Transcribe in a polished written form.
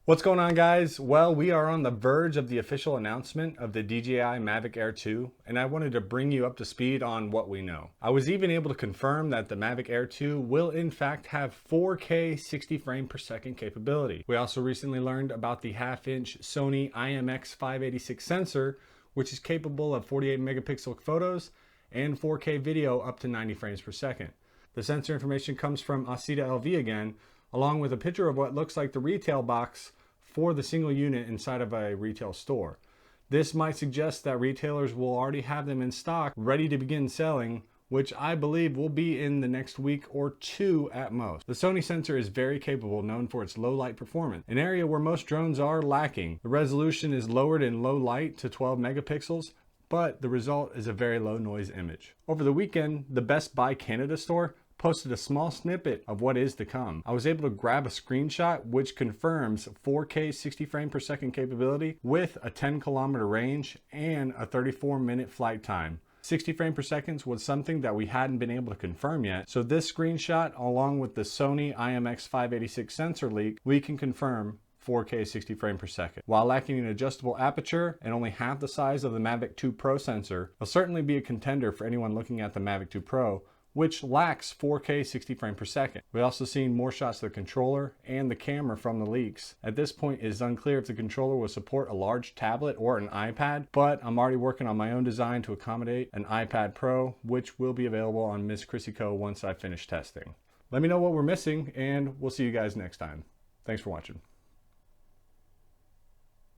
What's going on, guys? Well, we are on the verge of the official announcement of the DJI Mavic Air 2, and I wanted to bring you up to speed on what we know. I was even able to confirm that the Mavic Air 2 will in fact have 4K 60 frame per second capability. We also recently learned about the half-inch Sony IMX586 sensor, which is capable of 48 megapixel photos and 4K video up to 90 frames per second. The sensor information comes from OsitaLV again, along with a picture of what looks like the retail box for the single unit inside of a retail store. This might suggest that retailers will already have them in stock, ready to begin selling, which I believe will be in the next week or two at most. The Sony sensor is very capable, known for its low light performance, an area where most drones are lacking. The resolution is lowered in low light to 12 megapixels, but the result is a very low noise image. Over the weekend, the Best Buy Canada store posted a small snippet of what is to come. I was able to grab a screenshot which confirms 4K 60 frame per second capability with a 10-kilometer range and a 34-minute flight time. 60 frame per second was something that we hadn't been able to confirm yet, so this screenshot, along with the Sony IMX586 sensor leak, we can confirm 4K 60 frame per second. While lacking an adjustable aperture and only half the size of the Mavic 2 Pro sensor, it'll certainly be a contender for anyone looking at the Mavic 2 Pro, which lacks 4K 60 frame per second. We also seen more shots of the controller and the camera from the leaks. At this point, it is unclear if the controller will support a large tablet or an iPad, but I'm already working on my own design to accommodate an iPad Pro, which will be available on Miss Chrisy Co once I finish testing. Let me know what we're missing, and we'll see you guys next time. Thanks for watching.